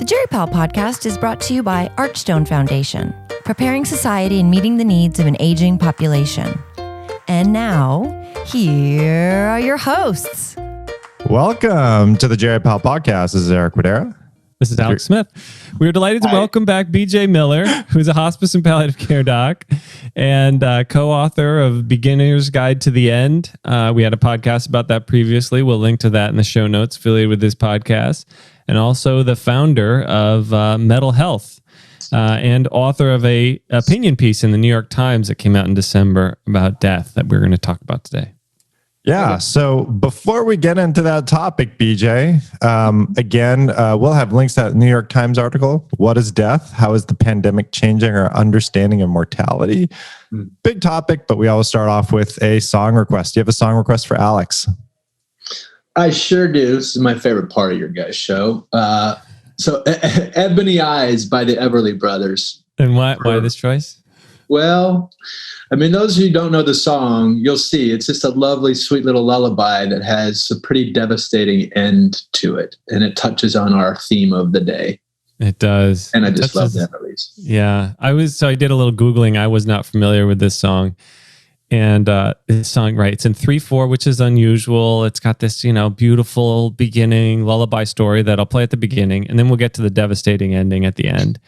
The Jerry Powell podcast is brought to you by Archstone Foundation, preparing society and meeting the needs of an aging population. And now, here are your hosts. Welcome to the Jerry Powell podcast. This is Eric Wadera. This is Alex Smith. We are delighted to welcome back BJ Miller, who's a hospice and palliative care doc and co-author of Beginner's Guide to the End. We had a podcast about that previously. We'll link to that in the show notes affiliated with this podcast. And also the founder of Mental Health and author of a opinion piece in the New York Times that came out in December about death that we're going to talk about today. Yeah. So before we get into that topic, BJ, again, we'll have links to that New York Times article. What is death? How is the pandemic changing our understanding of mortality? Big topic, but we always start off with a song request. Do you have a song request for Alex? I sure do. This is my favorite part of your guys' show. So Ebony Eyes by the Everly Brothers. And why this choice? Well, I mean, those of you who don't know the song, you'll see it's just a lovely, sweet little lullaby that has a pretty devastating end to it. And it touches on our theme of the day. It does. And I just love that release. Yeah. I did a little Googling. I was not familiar with this song. And this song, right, it's in 3/4, which is unusual. It's got this, beautiful beginning lullaby story that I'll play at the beginning. And then we'll get to the devastating ending at the end.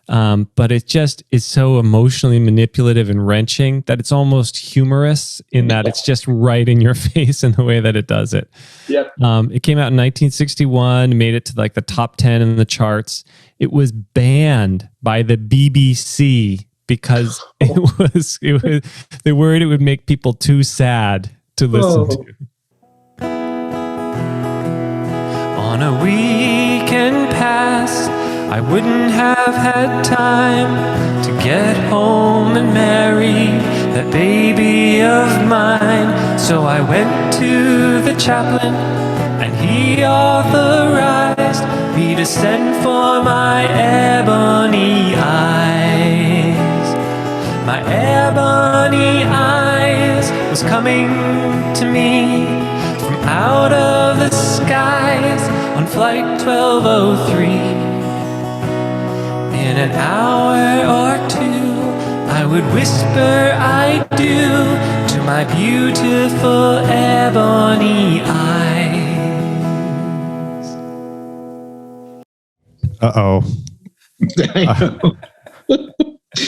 But it just is so emotionally manipulative and wrenching that it's almost humorous in that it's just right in your face in the way that it does it. Yep. It ccame out in 1961, made it to like the top 10 in the charts. It was banned by the BBC because they worried it would make people too sad to listen to. On a weekend pass, I wouldn't have had time to get home and marry that baby of mine. So I went to the chaplain and he authorized me to send for my ebony eyes. My ebony eyes was coming to me from out of the skies on flight 1203. In an hour or two, I would whisper I do to my beautiful ebony eyes. Uh-oh.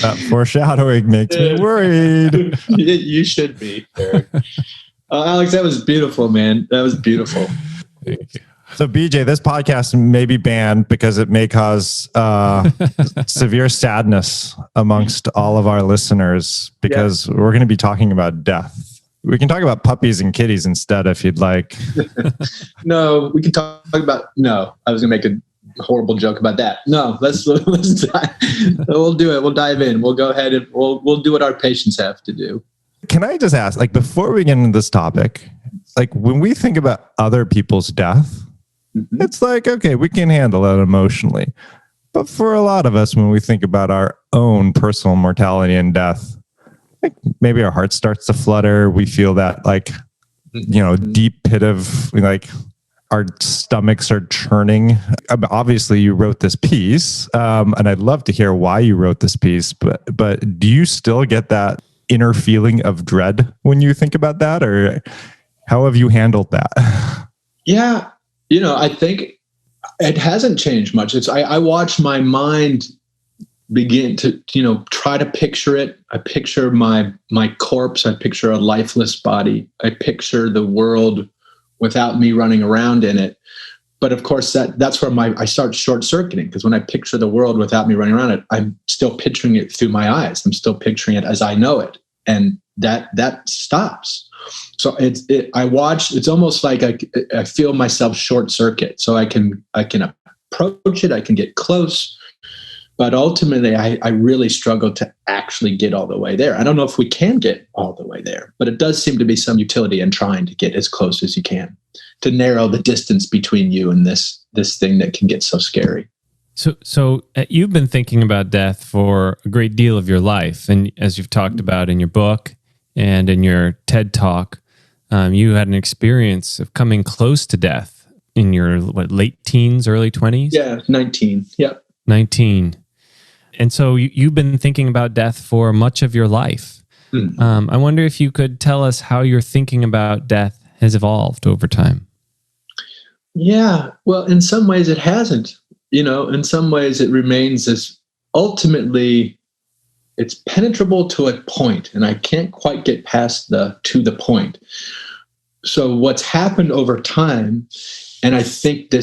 That foreshadowing makes me worried. You should be, Eric. Alex, that was beautiful, man. That was beautiful. Thank you. So BJ, this podcast may be banned because it may cause severe sadness amongst all of our listeners because we're going to be talking about death. We can talk about puppies and kitties instead if you'd like. No, we can talk about, no, I was going to make a horrible joke about that. No, let's dive. We'll do it. We'll dive in. We'll go ahead and we'll do what our patients have to do. Can I just ask, before we get into this topic, when we think about other people's death, it's okay, we can handle it emotionally. But for a lot of us, when we think about our own personal mortality and death, maybe our heart starts to flutter. We feel that deep pit of our stomachs are churning. Obviously, you wrote this piece, and I'd love to hear why you wrote this piece. But do you still get that inner feeling of dread when you think about that, or how have you handled that? Yeah. I think it hasn't changed much. I watch my mind begin to, try to picture it. I picture my corpse. I picture a lifeless body. I picture the world without me running around in it. But of course, that's where I start short circuiting, because when I picture the world without me running around it, I'm still picturing it through my eyes. I'm still picturing it as I know it. And that stops. So I watch, it's almost like I feel myself short circuit. So I can approach it, I can get close, but ultimately I really struggle to actually get all the way there. I don't know if we can get all the way there, but it does seem to be some utility in trying to get as close as you can to narrow the distance between you and this thing that can get so scary. So you've been thinking about death for a great deal of your life. And as you've talked about in your book and in your TED Talk, you had an experience of coming close to death in your late teens, early 20s? Yeah, 19. Yep. 19. And so you've been thinking about death for much of your life. I wonder if you could tell us how your thinking about death has evolved over time. Yeah, well, in some ways it hasn't. In some ways it remains as ultimately it's penetrable to a point, and I can't quite get past to the point. So what's happened over time, and I think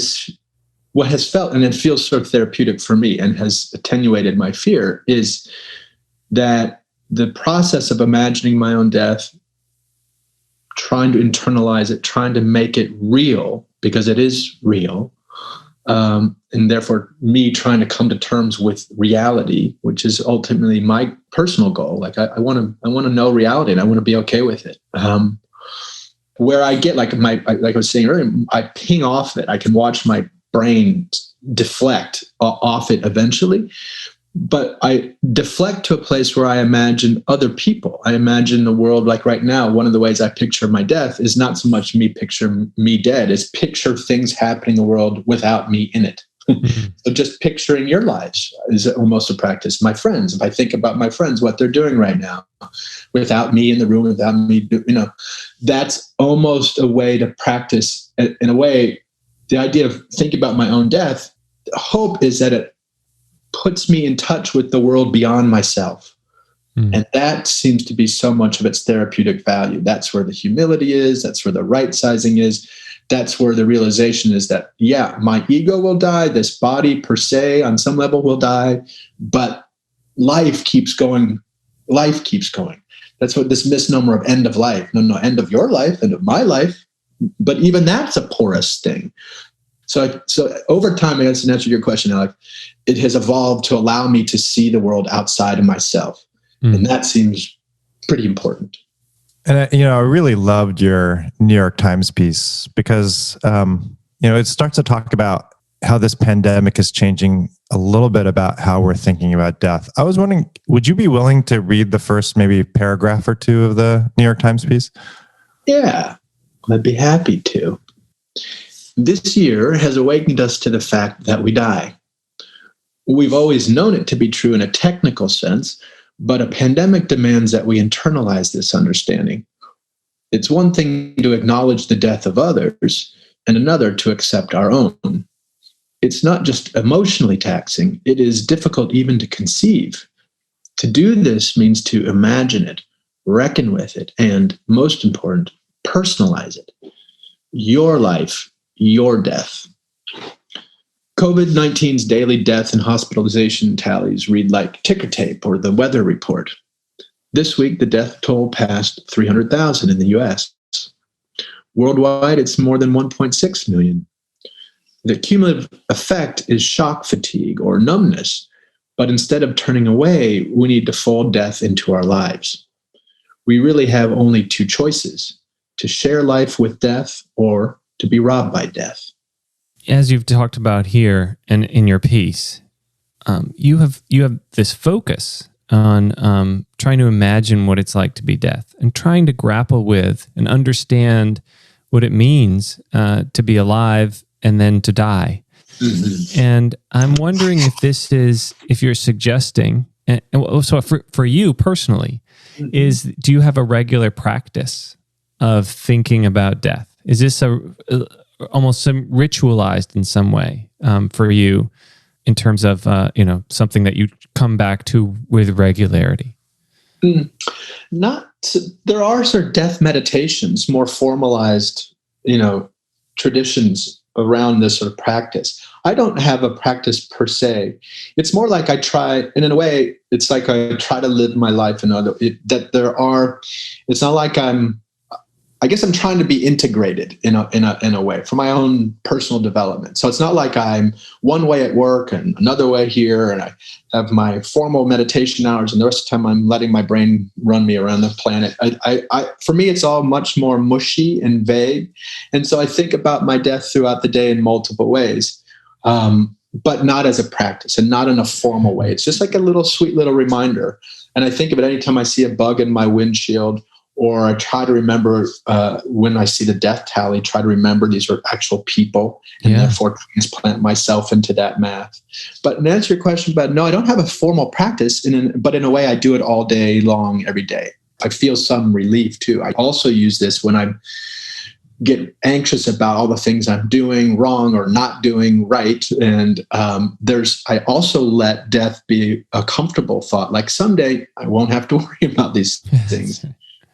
what has felt, and it feels sort of therapeutic for me and has attenuated my fear, is that the process of imagining my own death, trying to internalize it, trying to make it real, because it is real, and therefore me trying to come to terms with reality, which is ultimately my personal goal. Like I want to know reality, and I want to be okay with it. Where I get like I was saying earlier, I ping off it. I can watch my brain deflect off it eventually, but I deflect to a place where I imagine other people. I imagine the world like right now. One of the ways I picture my death is not so much me picture me dead, is picture things happening in the world without me in it. So just picturing your lives is almost a practice. My friends, if I think about my friends, what they're doing right now, without me in the room, without me, that's almost a way to practice. In a way, the idea of thinking about my own death, the hope is that it puts me in touch with the world beyond myself. And that seems to be so much of its therapeutic value. That's where the humility is. That's where the right sizing is. That's where the realization is that, yeah, my ego will die. This body per se on some level will die, but life keeps going. Life keeps going. That's what this misnomer of end of life. No, end of your life, end of my life. But even that's a porous thing. So over time, I guess, to answer your question, Alec, it has evolved to allow me to see the world outside of myself. And that seems pretty important. And, I really loved your New York Times piece because, it starts to talk about how this pandemic is changing a little bit about how we're thinking about death. I was wondering, would you be willing to read the first maybe paragraph or two of the New York Times piece? Yeah, I'd be happy to. This year has awakened us to the fact that we die. We've always known it to be true in a technical sense, but a pandemic demands that we internalize this understanding. It's one thing to acknowledge the death of others, and another to accept our own. It's not just emotionally taxing, it is difficult even to conceive. To do this means to imagine it, reckon with it, and, most important, personalize it. Your life, your death. COVID-19's daily death and hospitalization tallies read like ticker tape or the weather report. This week, the death toll passed 300,000 in the US. Worldwide, it's more than 1.6 million. The cumulative effect is shock fatigue or numbness, but instead of turning away, we need to fold death into our lives. We really have only two choices: to share life with death or to be robbed by death. As you've talked about here and in your piece, you have this focus on trying to imagine what it's like to be death and trying to grapple with and understand what it means to be alive and then to die. Mm-hmm. And I'm wondering if you're suggesting, and so for you personally, mm-hmm. Do you have a regular practice of thinking about death? Is this almost some ritualized in some way for you in terms of something that you come back to with regularity? There are sort of death meditations, more formalized, traditions around this sort of practice. I don't have a practice per se. It's more like I try, and in a way, it's like I try to live my life it's not like I guess I'm trying to be integrated in a way for my own personal development. So it's not like I'm one way at work and another way here, and I have my formal meditation hours, and the rest of the time I'm letting my brain run me around the planet. For me, it's all much more mushy and vague, and so I think about my death throughout the day in multiple ways, but not as a practice and not in a formal way. It's just like a sweet little reminder, and I think of it anytime I see a bug in my windshield, Or I try to remember when I see the death tally, try to remember these are actual people and therefore transplant myself into that math. But to answer your question, but no, I don't have a formal practice, but in a way I do it all day long, every day. I feel some relief too. I also use this when I get anxious about all the things I'm doing wrong or not doing right. And I also let death be a comfortable thought. Like someday I won't have to worry about these things.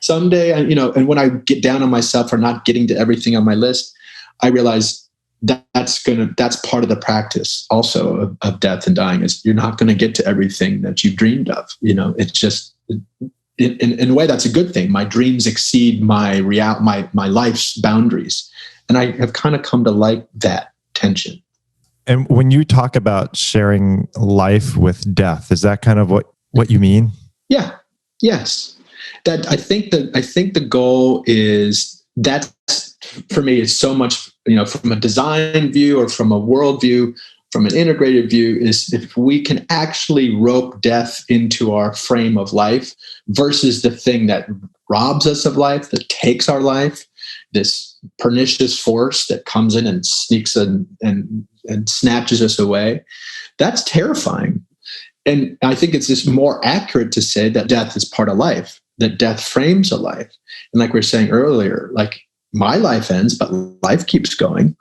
Someday, and when I get down on myself for not getting to everything on my list, I realize that's part of the practice also of death and dying, is you're not going to get to everything that you've dreamed of. It's just, in a way, that's a good thing. My dreams exceed my life's boundaries. And I have kind of come to like that tension. And when you talk about sharing life with death, is that kind of what you mean? Yeah. Yes. That I think the goal is, that's for me, is so much, from a design view or from a world view, from an integrated view, is if we can actually rope death into our frame of life versus the thing that robs us of life, that takes our life, this pernicious force that comes in and sneaks in and snatches us away. That's terrifying. And I think it's just more accurate to say that death is part of life, that death frames a life. And like we were saying earlier, like my life ends, but life keeps going.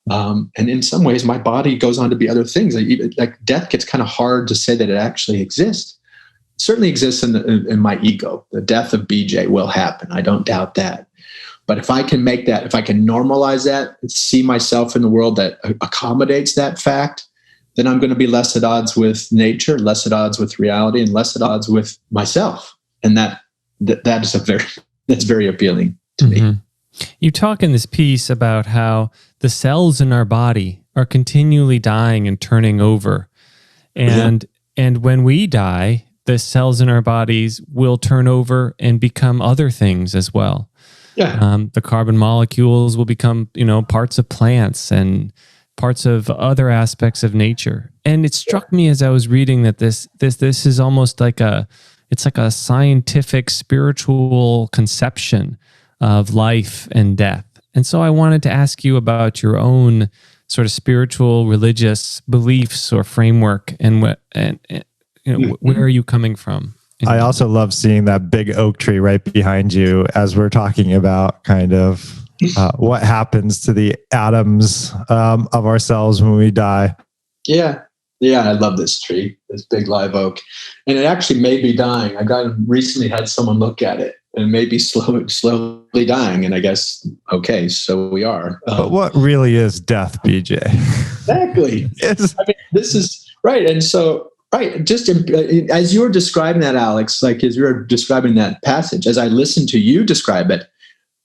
And in some ways, my body goes on to be other things. Like death gets kind of hard to say that it actually exists. It certainly exists in my ego. The death of BJ will happen. I don't doubt that. But if I can make that, if I can normalize that, see myself in the world that accommodates that fact, then I'm going to be less at odds with nature, less at odds with reality, and less at odds with myself. And that's very appealing to me. You talk in this piece about how the cells in our body are continually dying and turning over. And when we die, the cells in our bodies will turn over and become other things as well. Yeah. The carbon molecules will become, parts of plants and parts of other aspects of nature. And it struck me as I was reading that this is almost like it's like a scientific, spiritual conception of life and death. And so I wanted to ask you about your own sort of spiritual, religious beliefs or framework, and where are you coming from? I also love seeing that big oak tree right behind you as we're talking about kind of what happens to the atoms of ourselves when we die. Yeah. I love this tree, this big live oak. And it actually may be dying. Recently had someone look at it, and may be slowly dying. And I guess, okay, so we are. But what really is death, BJ? Exactly. This is right. And so, right, just as you were describing that, Alex, like as you were describing that passage, as I listened to you describe it,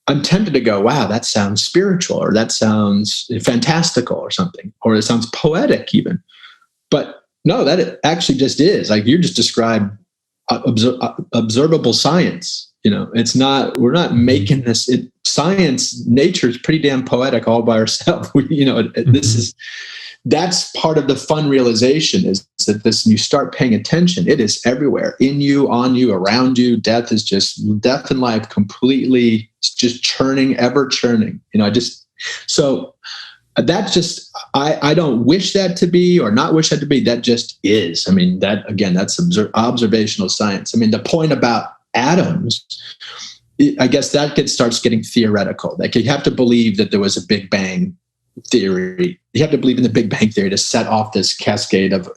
I'm tempted to go, wow, that sounds spiritual, or that sounds fantastical or something, or it sounds poetic even. But no, that it actually just is. Like you just described observable science. It's not, we're not making this science. Nature is pretty damn poetic all by herself. That's part of the fun realization, is that you start paying attention. It is everywhere, in you, on you, around you. Death and life completely just churning, ever churning. I don't wish that to be or not wish that to be. That just is. That's observational science. The point about atoms, I guess that starts getting theoretical. Like you have to believe that there was a Big Bang theory. You have to believe in the Big Bang theory to set off this cascade of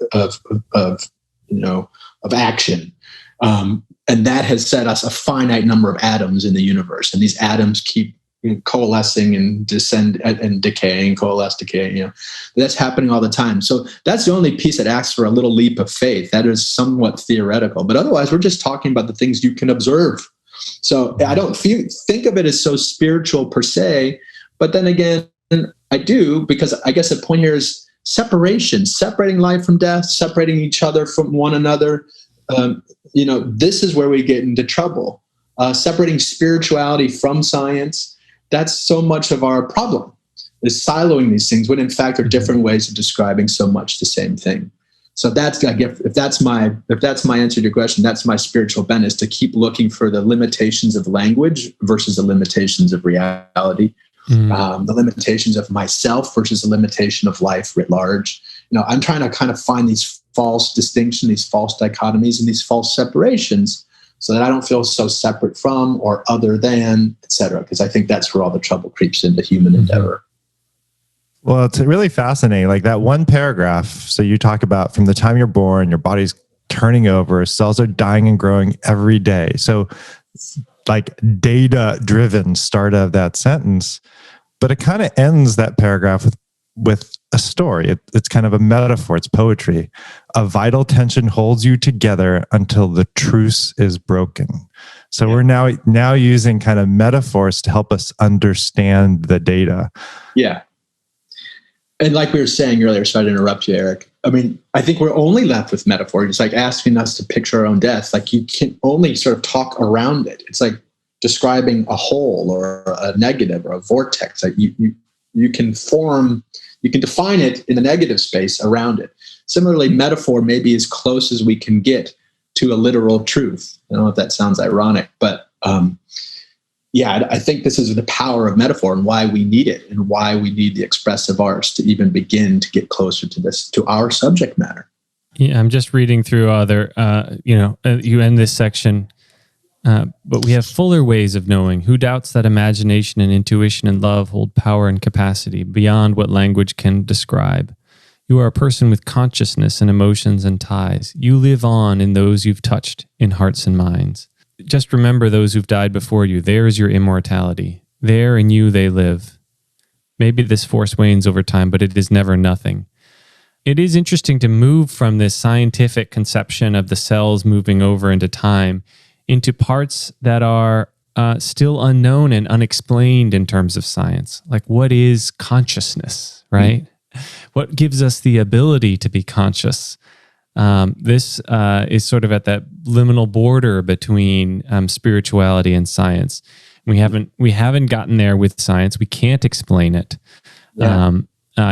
action. And that has set us a finite number of atoms in the universe. And these atoms keep coalescing and descend and decaying, coalesce, decay. That's happening all the time. So that's the only piece that asks for a little leap of faith. That is somewhat theoretical. But otherwise, we're just talking about the things you can observe. So I don't think of it as so spiritual per se. But then again, I do, because I guess the point here is separation, separating life from death, separating each other from one another. This is where we get into trouble. Separating spirituality from science. That's so much of our problem, is siloing these things when in fact are different ways of describing so much the same thing. So that's, I guess, if that's my answer to your question, that's my spiritual bent, is to keep looking for the limitations of language versus the limitations of reality, the limitations of myself versus the limitation of life writ large. I'm trying to kind of find these false distinctions, these false dichotomies, and these false separations, so that I don't feel so separate from or other than, et cetera. Because I think that's where all the trouble creeps into human endeavor. Well, it's really fascinating. Like that one paragraph. So you talk about from the time you're born, your body's turning over, cells are dying and growing every day. So like data driven start of that sentence, but it kind of ends that paragraph with a story. It's kind of a metaphor. It's poetry. A vital tension holds you together until the truce is broken. So we're now using kind of metaphors to help us understand the data. Yeah. And like we were saying earlier, sorry to interrupt you, Eric. I mean, I think we're only left with metaphor. It's like asking us to picture our own death. Like you can only sort of talk around it. It's like describing a hole or a negative or a vortex. Like you can define it in the negative space around it. Similarly, metaphor may be as close as we can get to a literal truth. I don't know if that sounds ironic, but I think this is the power of metaphor and why we need it and why we need the expressive arts to even begin to get closer to our subject matter. Yeah, I'm just reading through you end this section, but we have fuller ways of knowing. Who doubts that imagination and intuition and love hold power and capacity beyond what language can describe? You are a person with consciousness and emotions and ties. You live on in those you've touched in hearts and minds. Just remember those who've died before you. There is your immortality. There in you they live. Maybe this force wanes over time, but it is never nothing. It is interesting to move from this scientific conception of the cells moving over into time into parts that are still unknown and unexplained in terms of science. Like, what is consciousness, right? What gives us the ability to be conscious? This is sort of at that liminal border between spirituality and science. We haven't gotten there with science. We can't explain it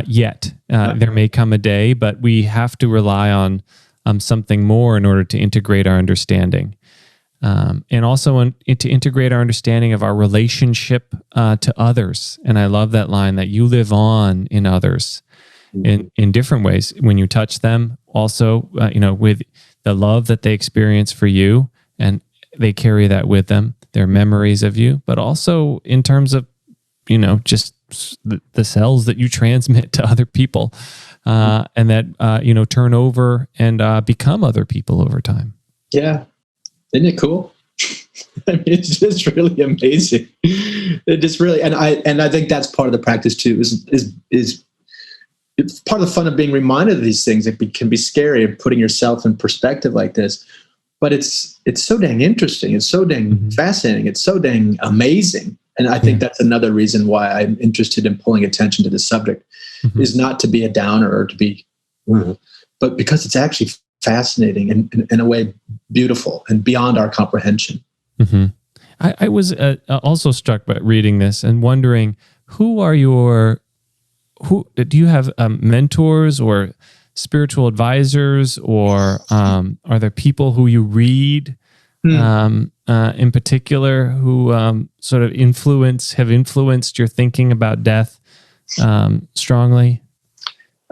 yet. There may come a day, but we have to rely on something more in order to integrate our understanding, and also to integrate our understanding of our relationship to others. And I love that line that you live on in others. In different ways, when you touch them, also, with the love that they experience for you, and they carry that with them, their memories of you, but also in terms of, just the cells that you transmit to other people, and that, turn over and become other people over time. Yeah. Isn't it cool? I mean, it's just really amazing. It just really, and I think that's part of the practice too, is it's part of the fun of being reminded of these things. It can be scary of putting yourself in perspective like this, but it's so dang interesting. It's so dang fascinating. It's so dang amazing. And I think that's another reason why I'm interested in pulling attention to this subject, is not to be a downer or to be, but because it's actually fascinating and in a way beautiful and beyond our comprehension. I was also struck by reading this and wondering, do you have mentors or spiritual advisors, or are there people who you read in particular who sort of have influenced your thinking about death strongly?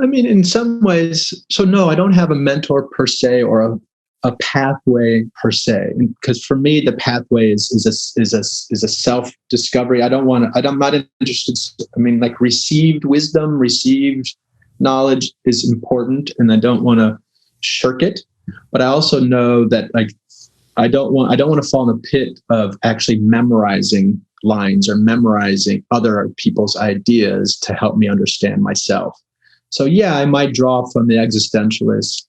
I mean, in some ways, so no, I don't have a mentor per se or a pathway per se, because for me the pathway is a self-discovery. I'm not interested. I mean, like, received wisdom, received knowledge is important, and I don't want to shirk it. But I also know that, like, I don't want to fall in the pit of actually memorizing lines or memorizing other people's ideas to help me understand myself. So yeah, I might draw from the existentialists,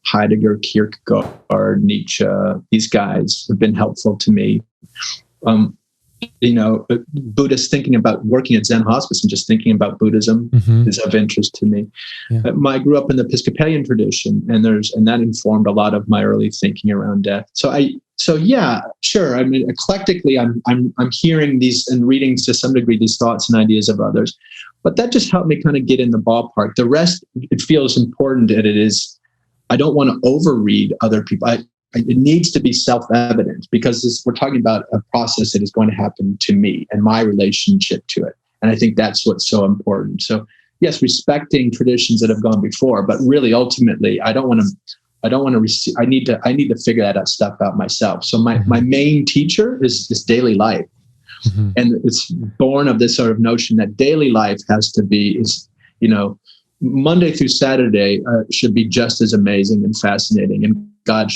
Heidegger, Kierkegaard, Nietzsche. These guys have been helpful to me. Buddhists thinking about working at Zen hospice and just thinking about Buddhism is of interest to me. Yeah. I grew up in the Episcopalian tradition, and that informed a lot of my early thinking around death. So yeah, sure. I mean, eclectically, I'm hearing these and reading to some degree these thoughts and ideas of others, but that just helped me kind of get in the ballpark. The rest, it feels important that it is I don't want to overread other people. It needs to be self-evident, because we're talking about a process that is going to happen to me and my relationship to it. And I think that's what's so important. So yes, respecting traditions that have gone before, but really ultimately, I don't want to receive. I need to figure that stuff out myself. So my main teacher is this daily life. Mm-hmm. And it's born of this sort of notion that daily life has to be, Monday through Saturday should be just as amazing and fascinating. And God,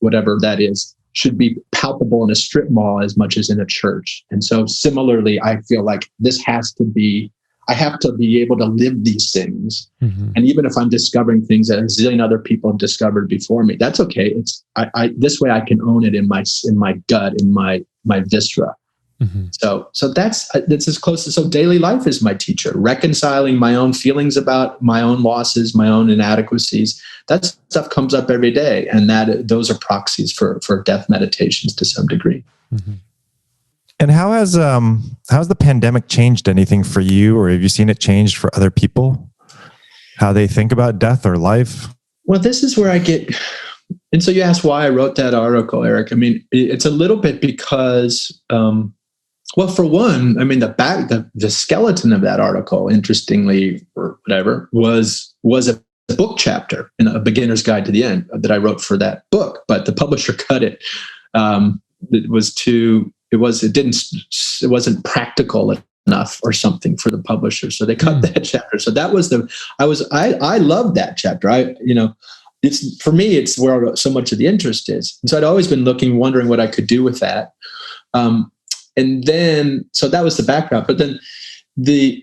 whatever that is, should be palpable in a strip mall as much as in a church. And so similarly, I feel like I have to be able to live these things. Mm-hmm. And even if I'm discovering things that a zillion other people have discovered before me, that's okay. This way I can own it in my gut, in my viscera. Mm-hmm. So that's as close as, so daily life is my teacher, reconciling my own feelings about my own losses, my own inadequacies. That stuff comes up every day. And those are proxies for death meditations to some degree. Mm-hmm. And how has the pandemic changed anything for you, or have you seen it changed for other people? How they think about death or life? Well, this is where I get, and so you asked why I wrote that article, Eric. I mean, it's a little bit because, well, for one, I mean, the skeleton of that article, interestingly, or whatever, was a book chapter in A Beginner's Guide to the End that I wrote for that book, but the publisher cut it. It wasn't practical enough or something for the publisher. So they cut that chapter. So that was I loved that chapter. It's, for me, it's where so much of the interest is. And so I'd always been wondering what I could do with that. And then, so that was the background, but then the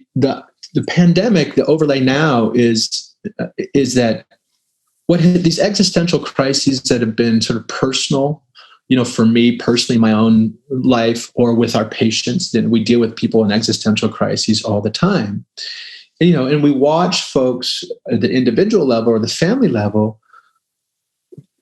pandemic, the overlay now is that these existential crises that have been sort of personal, for me personally, my own life, or with our patients, then we deal with people in existential crises all the time. And we watch folks at the individual level or the family level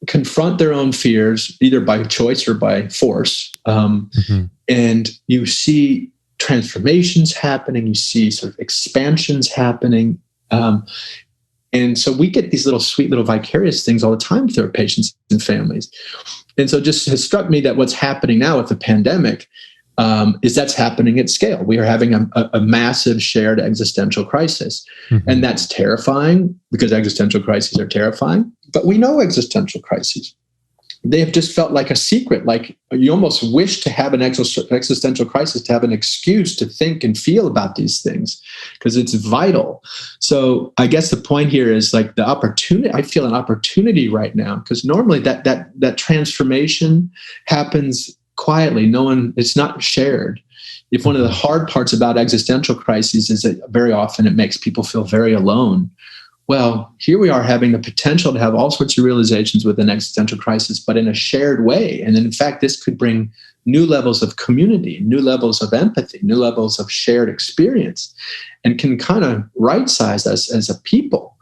confront their own fears, either by choice or by force. And you see transformations happening, you see sort of expansions happening. And so we get these sweet little vicarious things all the time through our patients and families. And so it just has struck me that what's happening now with the pandemic is that's happening at scale. We are having a massive shared existential crisis. Mm-hmm. And that's terrifying, because existential crises are terrifying. But we know existential crises. They have just felt like a secret, like you almost wish to have an existential crisis to have an excuse to think and feel about these things, because it's vital. So I guess the point here is like the opportunity. I feel an opportunity right now, because normally that transformation happens quietly. It's not shared. If one of the hard parts about existential crises is that very often it makes people feel very alone. Well, here we are having the potential to have all sorts of realizations with an existential crisis, but in a shared way. And in fact, this could bring new levels of community, new levels of empathy, new levels of shared experience, and can kind of right-size us as a people.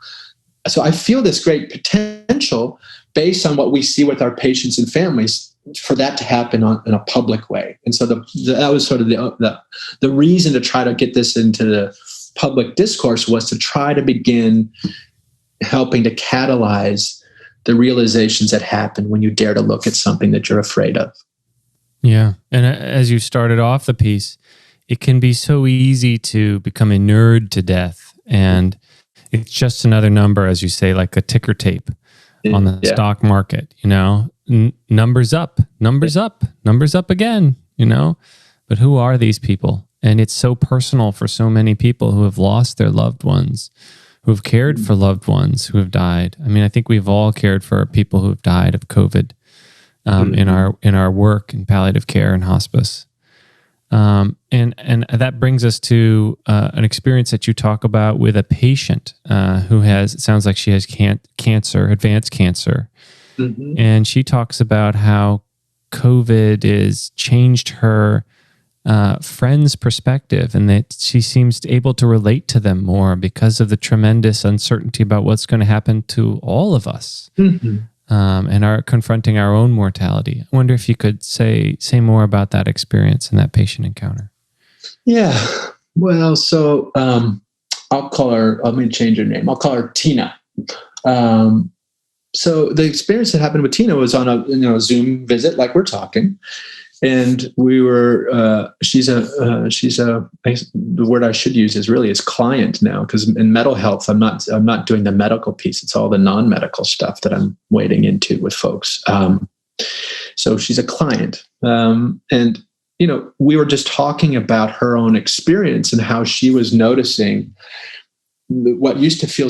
So I feel this great potential based on what we see with our patients and families for that to happen in a public way. And so that was sort of the reason to try to get this into the public discourse, was to try to begin helping to catalyze the realizations that happen when you dare to look at something that you're afraid of. Yeah. And as you started off the piece, it can be so easy to become inured to death. And it's just another number, as you say, like a ticker tape on the stock market, numbers up again, but who are these people? And it's so personal for so many people who have lost their loved ones, who have cared for loved ones who have died. I mean, I think we've all cared for people who have died of COVID in our work in palliative care and hospice. And that brings us to an experience that you talk about with a patient who has, it sounds like she has cancer, advanced cancer. Mm-hmm. And she talks about how COVID has changed her friend's perspective, and that she seems able to relate to them more because of the tremendous uncertainty about what's going to happen to all of us, and are confronting our own mortality. I wonder if you could say more about that experience and that patient encounter. Yeah. Well, so I'll call her, let me change her name. I'll call her Tina. So the experience that happened with Tina was on a Zoom visit, like we're talking. And we were, the word I should use is client now, because in mental health, I'm not doing the medical piece. It's all the non-medical stuff that I'm wading into with folks. So she's a client. And, we were just talking about her own experience and how she was noticing what used to feel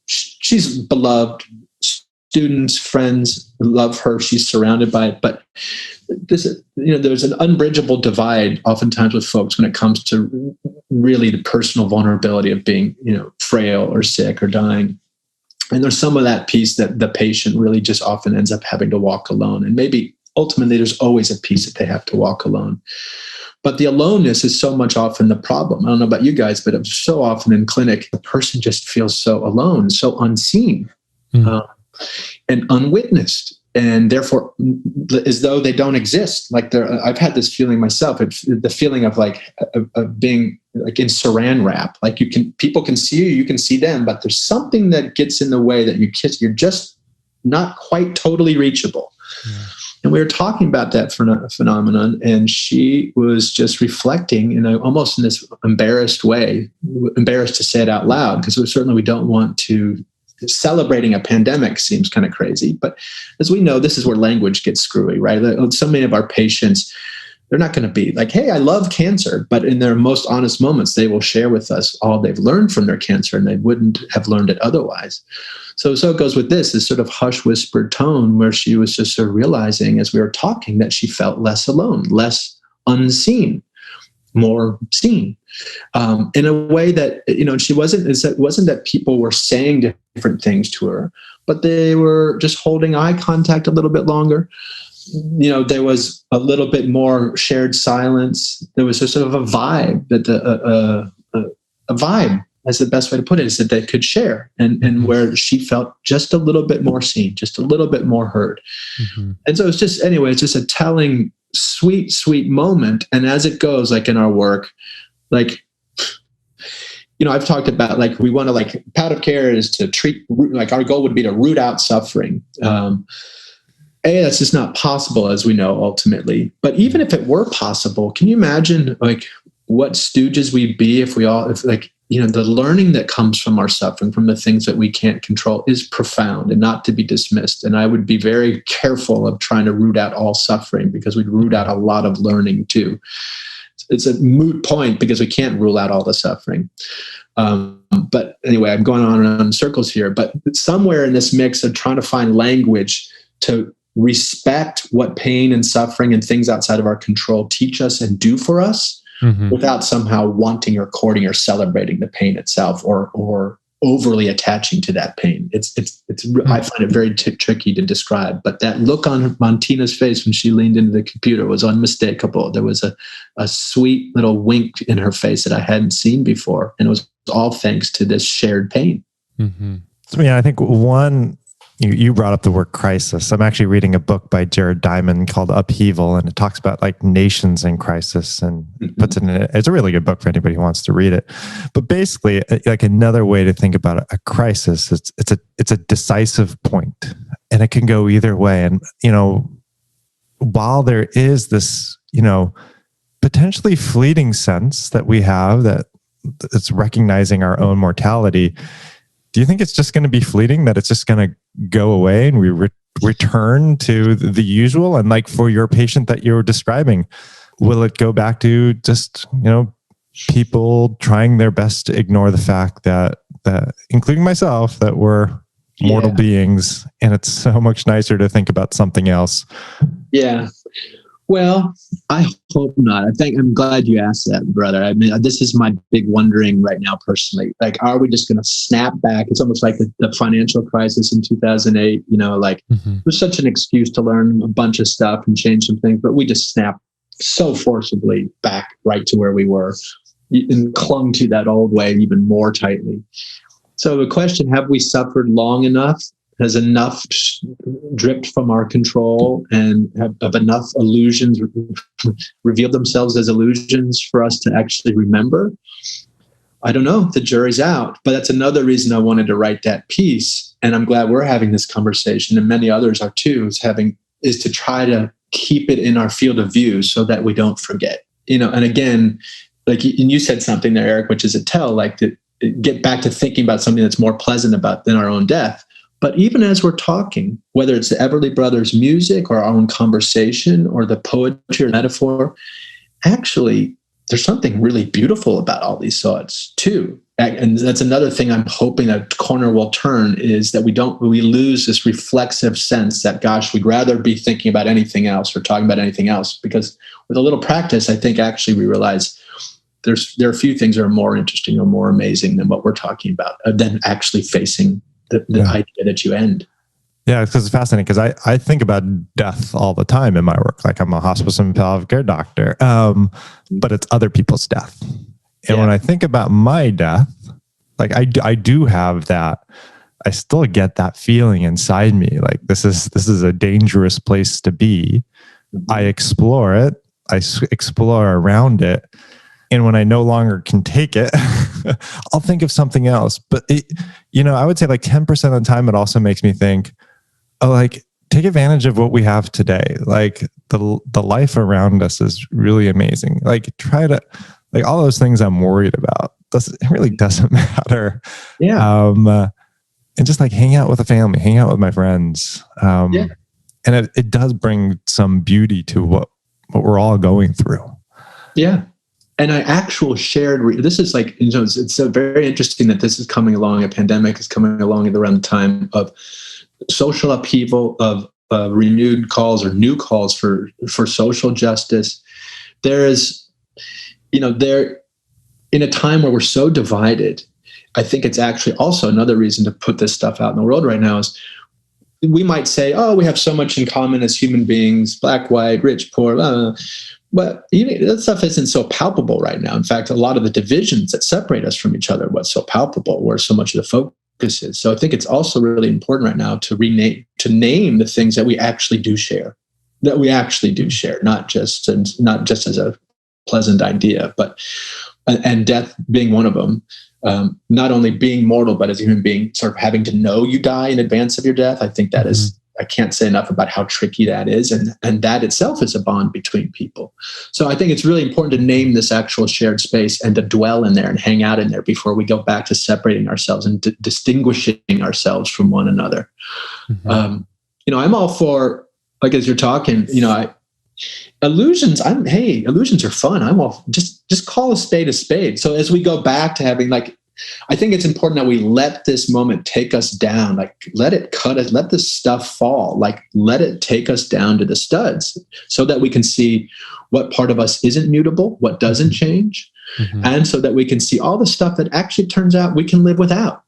she's beloved. Students, friends love her. She's surrounded by it. But there's an unbridgeable divide oftentimes with folks when it comes to really the personal vulnerability of being, frail or sick or dying. And there's some of that piece that the patient really just often ends up having to walk alone. And maybe ultimately there's always a piece that they have to walk alone. But the aloneness is so much often the problem. I don't know about you guys, but so often in clinic, the person just feels so alone, so unseen. And unwitnessed, and therefore as though they don't exist. Like I've had this feeling myself. It's the feeling of of being like in saran wrap. Like people can see you can see them, but there's something that gets in the way that you're just not quite totally reachable. Yeah. And we were talking about that phenomenon, and she was just reflecting, almost in this embarrassed way, embarrassed to say it out loud, because we don't want to. Celebrating a pandemic seems kind of crazy, but as we know, this is where language gets screwy, right? So many of our patients, they're not going to be like, hey, I love cancer, but in their most honest moments, they will share with us all they've learned from their cancer, and they wouldn't have learned it otherwise. So it goes with this sort of hush whispered tone where she was just sort of realizing as we were talking that she felt less alone, less unseen, more seen, in a way that, she it wasn't that people were saying different things to her, but they were just holding eye contact a little bit longer. There was a little bit more shared silence. There was just sort of a vibe a vibe, as the best way to put it, is that they could share, and where she felt just a little bit more seen, just a little bit more heard. Mm-hmm. And so it's just a telling, sweet moment. And as it goes, like in our work, I've talked about we want to palliative care is to treat, our goal would be to root out suffering. That's just not possible, as we know, ultimately. But even if it were possible, can you imagine what stooges we'd be if the learning that comes from our suffering, from the things that we can't control, is profound and not to be dismissed. And I would be very careful of trying to root out all suffering, because we'd root out a lot of learning too. It's a moot point because we can't rule out all the suffering. But anyway, I'm going on around in circles here. But somewhere in this mix of trying to find language to respect what pain and suffering and things outside of our control teach us and do for us, without somehow wanting or courting or celebrating the pain itself, or overly attaching to that pain. It's I find it very tricky to describe, but that look on Tina's face when she leaned into the computer was unmistakable. There was a sweet little wink in her face that I hadn't seen before, and it was all thanks to this shared pain. Mm-hmm. So, I think you brought up the word crisis. I'm actually reading a book by Jared Diamond called Upheaval, and it talks about nations in crisis, and puts it in it's a really good book for anybody who wants to read it. But basically, another way to think about a crisis, it's a decisive point, and it can go either way. And while there is this potentially fleeting sense that we have that it's recognizing our own mortality, do you think it's just going to be fleeting, that it's just going to go away and we return to the usual? And for your patient that you're describing, will it go back to just, people trying their best to ignore the fact that including myself, that we're mortal beings, and it's so much nicer to think about something else? Yeah. Well, I hope not. I'm glad you asked that, brother. I mean, this is my big wondering right now, personally. Are we just going to snap back? It's almost like the financial crisis in 2008. It was such an excuse to learn a bunch of stuff and change some things, but we just snapped so forcibly back right to where we were and clung to that old way even more tightly. So the question, have we suffered long enough? Has enough dripped from our control, and have enough illusions revealed themselves as illusions for us to actually remember? I don't know. The jury's out. But that's another reason I wanted to write that piece. And I'm glad we're having this conversation, and many others are too, is to try to keep it in our field of view so that we don't forget. And again, like, and you said something there, Eric, which is a tell, like, to get back to thinking about something that's more pleasant about than our own death. But even as we're talking, whether it's the Everly Brothers music or our own conversation or the poetry or metaphor, actually, there's something really beautiful about all these thoughts too. And that's another thing I'm hoping that corner will turn, is that we lose this reflexive sense that, gosh, we'd rather be thinking about anything else or talking about anything else. Because with a little practice, I think actually we realize there are a few things that are more interesting or more amazing than what we're talking about, than actually facing the idea that you end. Yeah, because it's fascinating, because I think about death all the time in my work. Like, I'm a hospice and palliative care doctor, but it's other people's death. And when I think about my death, like, I do have that. I still get that feeling inside me. Like, this is a dangerous place to be. I explore it. I explore around it. And when I no longer can take it, I'll think of something else. But I would say like 10% of the time, it also makes me think, oh, like, take advantage of what we have today. Like, the life around us is really amazing. Like, try to, like, all those things I'm worried about, it really doesn't matter. Yeah. And just like hang out with the family, hang out with my friends. And it does bring some beauty to what we're all going through. Yeah. And I actual shared, this is like, it's so very interesting that this is coming along, a pandemic is coming along around the time of social upheaval, of renewed calls or new calls for social justice. There is, there, in a time where we're so divided, I think it's actually also another reason to put this stuff out in the world right now is, we might say, oh, we have so much in common as human beings, black, white, rich, poor, blah, blah, blah. But that stuff isn't so palpable right now. In fact, a lot of the divisions that separate us from each other are what's so palpable, where so much of the focus is. So I think it's also really important right now to name the things that we actually do share, not just as a pleasant idea, but, and death being one of them. Not only being mortal, but as a human being, sort of having to know you die in advance of your death. I think that is, I can't say enough about how tricky that is. And that itself is a bond between people. So I think it's really important to name this actual shared space and to dwell in there and hang out in there before we go back to separating ourselves and distinguishing ourselves from one another. Mm-hmm. I'm all for, like, as you're talking, illusions. Illusions are fun. I'm all just call a spade a spade. So as we go back to having, like, I think it's important that we let this moment take us down, like, let it cut us, let this stuff fall, like, let it take us down to the studs so that we can see what part of us isn't mutable, what doesn't change. Mm-hmm. And so that we can see all the stuff that actually turns out we can live without.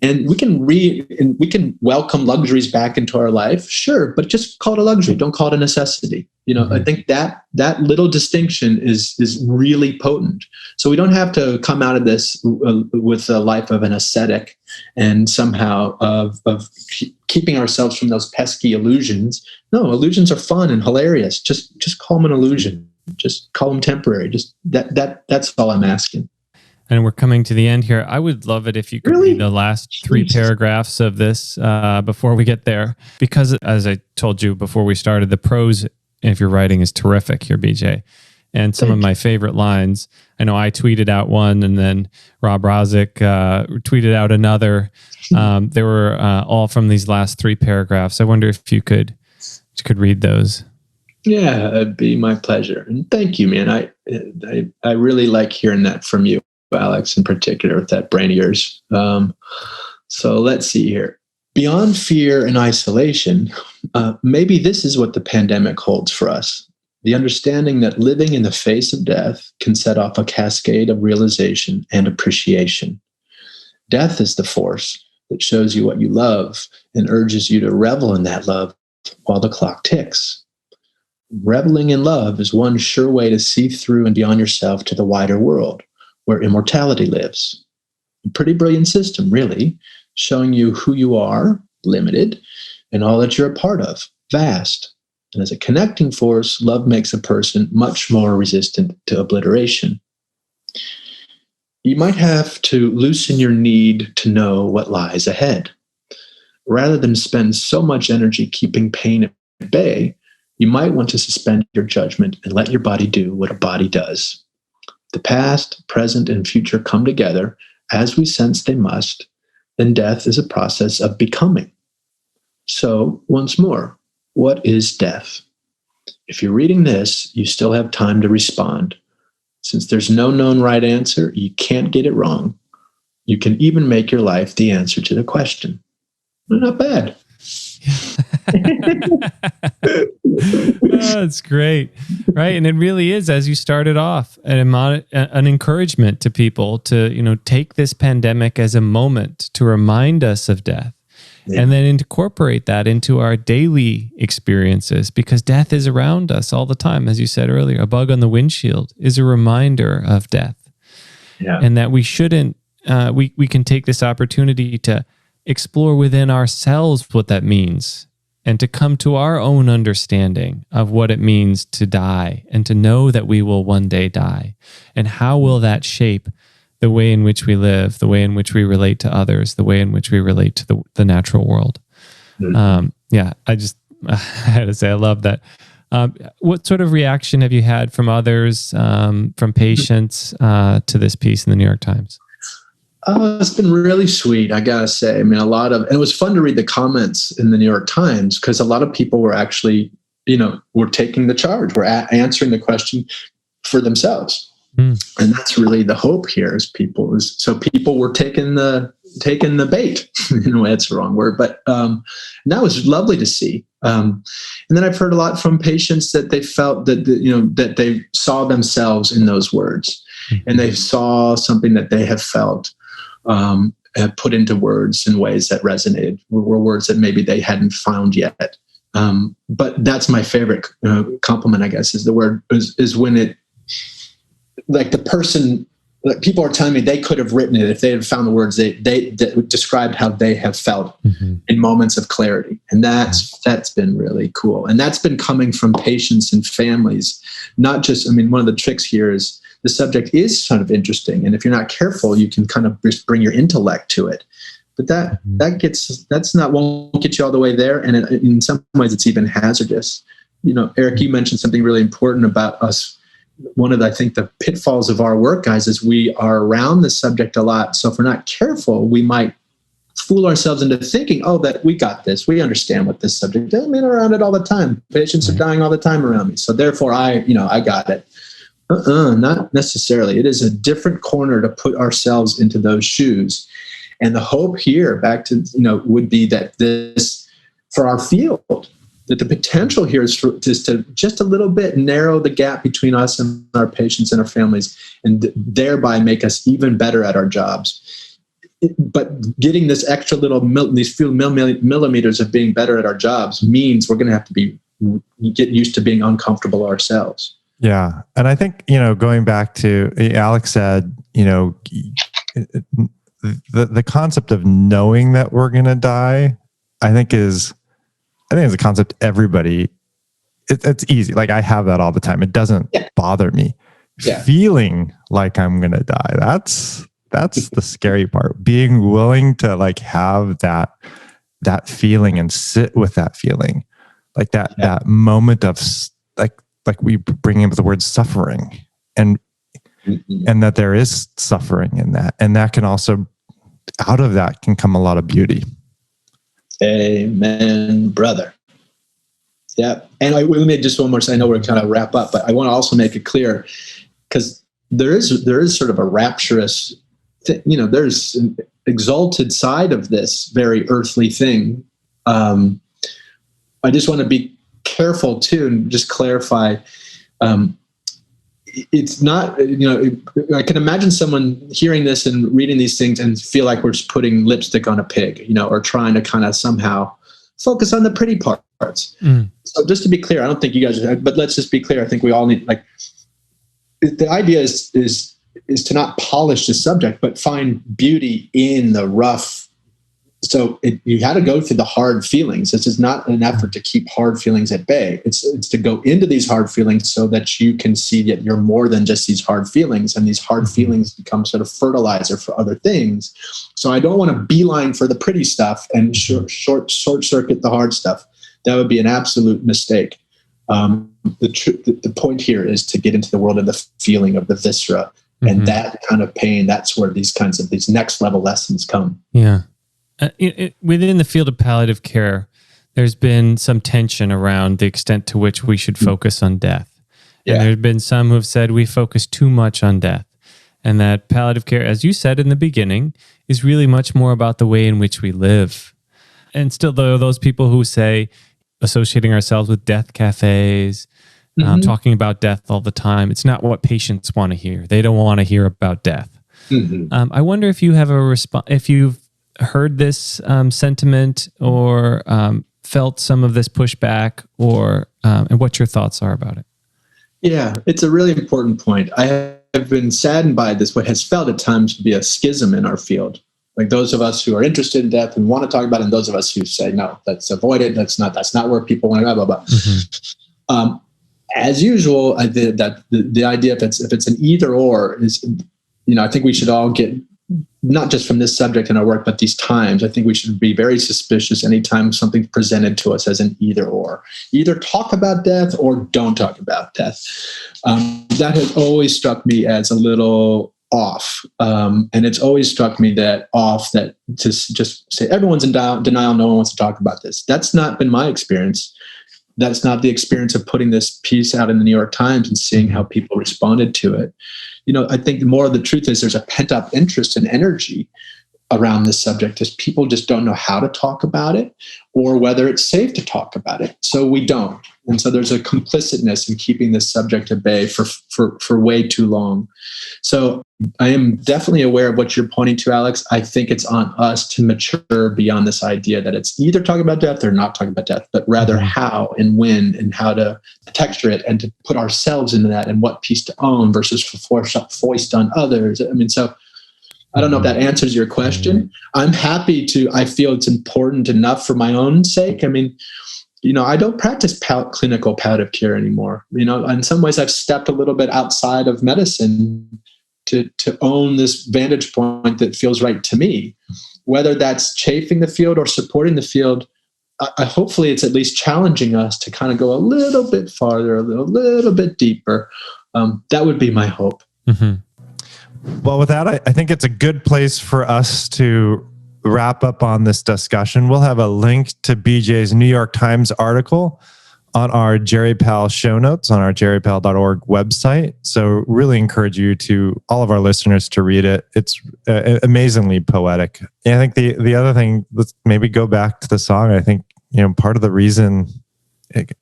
And we can welcome luxuries back into our life, sure, but just call it a luxury. Don't call it a necessity. Mm-hmm. I think that little distinction is really potent. So we don't have to come out of this with a life of an ascetic and somehow of keeping ourselves from those pesky illusions. No, illusions are fun and hilarious. Just call them an illusion. Just call them temporary. Just that's all I'm asking. And we're coming to the end here. I would love it if you could read the last 3 paragraphs of this before we get there. Because as I told you before we started, the prose, if you're writing, is terrific here, BJ. And some of my favorite lines, I know I tweeted out one, and then Rob Rozick tweeted out another. They were all from these last 3 paragraphs. I wonder if you could read those. Yeah, it'd be my pleasure. And thank you, man. I really like hearing that from you, Alex, in particular, with that brain of yours. So let's see here. Beyond fear and isolation, maybe this is what the pandemic holds for us. The understanding that living in the face of death can set off a cascade of realization and appreciation. Death is the force that shows you what you love and urges you to revel in that love while the clock ticks. Reveling in love is one sure way to see through and beyond yourself to the wider world, where immortality lives. A pretty brilliant system, really, showing you who you are, limited, and all that you're a part of, vast. And as a connecting force, love makes a person much more resistant to obliteration. you might have to loosen your need to know what lies ahead. Rather than spend so much energy keeping pain at bay, you might want to suspend your judgment and let your body do what a body does. The past, present, and future come together as we sense they must. Then death is a process of becoming. So, once more, what is death? If you're reading this, you still have time to respond. Since there's no known right answer, you can't get it wrong. You can even make your life the answer to the question. Not bad. That's great. Right. And it really is, as you started off, an encouragement to people to, take this pandemic as a moment to remind us of death. Yeah. And then incorporate that into our daily experiences, because death is around us all the time. As you said earlier, a bug on the windshield is a reminder of death. Yeah. And that we shouldn't, we can take this opportunity to explore within ourselves what that means, and to come to our own understanding of what it means to die, and to know that we will one day die. And how will that shape the way in which we live, the way in which we relate to others, the way in which we relate to the natural world. I had to say, I love that. What sort of reaction have you had from others, from patients, to this piece in the New York Times? It's been really sweet, I gotta say. I mean, and it was fun to read the comments in the New York Times, because a lot of people were actually, were taking the charge, were answering the question for themselves. And that's really the hope here, so people were taking the bait. In a way, that's the wrong word, but that was lovely to see. And then I've heard a lot from patients that they felt that that they saw themselves in those words, and they saw something that they have felt put into words in ways that resonated, were words that maybe they hadn't found yet. But that's my favorite compliment, I guess, is the word is when it. Like the person, like people are telling me they could have written it if they had found the words that described how they have felt in moments of clarity. And that's been really cool. And that's been coming from patients and families, not just, one of the tricks here is the subject is kind of interesting. And if you're not careful, you can kind of just bring your intellect to it. But won't get you all the way there. And in some ways it's even hazardous. Eric, you mentioned something really important about us. One of I think the pitfalls of our work, guys, is we are around the subject a lot. So if we're not careful, we might fool ourselves into thinking, that we got this. We understand what this subject is. I'm around it all the time. Patients are dying all the time around me. So therefore I got it. Not necessarily. It is a different corner to put ourselves into those shoes. And the hope here back to, would be that this, for our field, that the potential here is to just a little bit narrow the gap between us and our patients and our families, and thereby make us even better at our jobs. But getting this extra little, these few millimeters of being better at our jobs means we're going to have to get used to being uncomfortable ourselves. Yeah. And I think, going back to Alex said, the concept of knowing that we're going to die, I think it's a concept everybody, it's easy. Like I have that all the time. It doesn't bother me. Yeah. Feeling like I'm going to die. That's the scary part. Being willing to have that feeling and sit with that feeling, that moment of like we bring in the word suffering, and that there is suffering in that. And that can also, out of that can come a lot of beauty. Amen, brother. Yeah. And let me just one more thing. I know we're kind of wrap up, but I want to also make it clear, because there is sort of a rapturous thing, there's an exalted side of this very earthly thing. I just want to be careful too, and just clarify, it's not, I can imagine someone hearing this and reading these things and feel like we're just putting lipstick on a pig, or trying to kind of somehow focus on the pretty parts. So just to be clear, I don't think you guys are, but let's just be clear. I think we all need, the idea is to not polish the subject, but find beauty in the rough you had to go through the hard feelings. This is not an effort to keep hard feelings at bay. It's to go into these hard feelings so that you can see that you're more than just these hard feelings, and these hard feelings become sort of fertilizer for other things. So I don't want to beeline for the pretty stuff and short circuit the hard stuff. That would be an absolute mistake. The point here is to get into the world of the feeling, of the viscera, and that kind of pain. That's where these next level lessons come. Yeah. Within the field of palliative care, there's been some tension around the extent to which we should focus on death. Yeah. And there's been some who have said we focus too much on death, and that palliative care, as you said in the beginning, is really much more about the way in which we live. And still, there are those people who say associating ourselves with death cafes, talking about death all the time, it's not what patients want to hear. They don't want to hear about death. I wonder if you have a response, if you've heard this sentiment or felt some of this pushback, or and what your thoughts are about it. Yeah, it's a really important point. I have been saddened by this, what has felt at times to be a schism in our field. Like those of us who are interested in death and want to talk about it, and those of us who say, no, let's avoid it. That's not where people want to go, blah, blah. As usual, the idea if it's an either or is, I think we should all get, not just from this subject in our work, but these times, I think we should be very suspicious anytime something's presented to us as an either or. Either talk about death or don't talk about death. That has always struck me as a little off. And it's always struck me that to just say everyone's in denial, no one wants to talk about this. That's not been my experience. That's not the experience of putting this piece out in the New York Times and seeing how people responded to it. I think more of the truth is there's a pent-up interest and energy around this subject, as people just don't know how to talk about it or whether it's safe to talk about it. So we don't. And so there's a complicitness in keeping this subject at bay for way too long. So I am definitely aware of what you're pointing to, Alex. I think it's on us to mature beyond this idea that it's either talking about death or not talking about death, but rather how and when and how to texture it and to put ourselves into that and what piece to own versus foist on others. So I don't know if that answers your question. I'm happy to, I feel it's important enough for my own sake. I don't practice clinical palliative care anymore. In some ways I've stepped a little bit outside of medicine to own this vantage point that feels right to me, whether that's chafing the field or supporting the field. Hopefully it's at least challenging us to kind of go a little bit farther, a little bit deeper. That would be my hope. Well, with that, I think it's a good place for us to wrap up on this discussion. We'll have a link to BJ's New York Times article on our Jerry Pal show notes on our jerrypal.org website. So really encourage all of our listeners to read it. It's amazingly poetic. And I think the other thing, let's maybe go back to the song. I think, part of the reason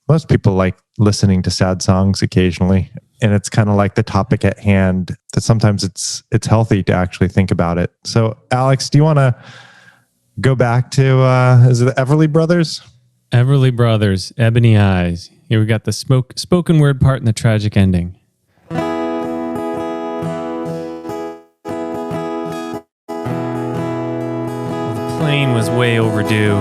most people like listening to sad songs occasionally, and it's kind of like the topic at hand, that sometimes it's healthy to actually think about it. So Alex, do you want to go back to, is it the Everly Brothers? Everly Brothers, Ebony Eyes. Here we got the spoken word part and the tragic ending. The plane was way overdue,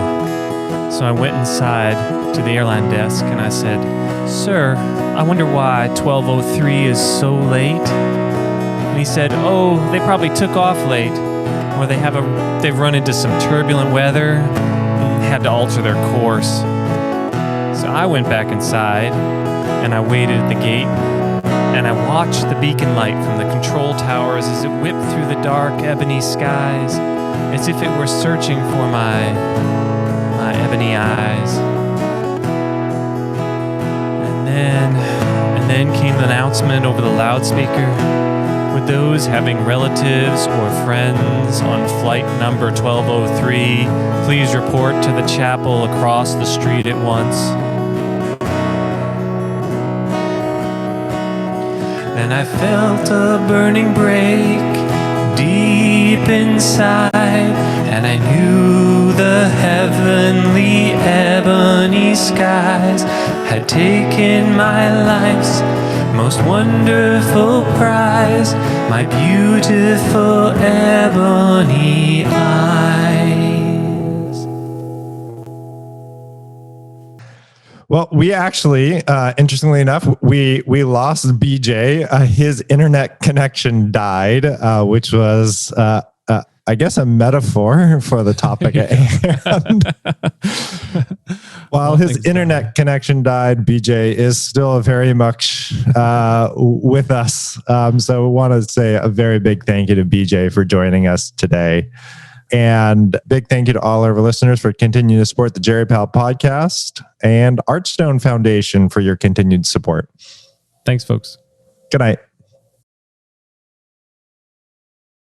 so I went inside to the airline desk and I said, "Sir, I wonder why 12:03 is so late." And he said, "Oh, they probably took off late, or they've run into some turbulent weather and had to alter their course." So I went back inside and I waited at the gate and I watched the beacon light from the control towers as it whipped through the dark ebony skies, as if it were searching for my ebony eyes. And then came the announcement over the loudspeaker. With those having relatives or friends on flight number 1203, please report to the chapel across the street at once. Then I felt a burning break deep inside, and I knew the heavenly ebony skies had taken my life's most wonderful prize, my beautiful ebony eyes. Well, we actually, interestingly enough, we lost BJ. His internet connection died, which was, I guess, a metaphor for the topic at hand. While his internet connection died, BJ is still very much with us. So we want to say a very big thank you to BJ for joining us today. And big thank you to all of our listeners for continuing to support the Jerry Pal podcast and Archstone Foundation for your continued support. Thanks, folks. Good night.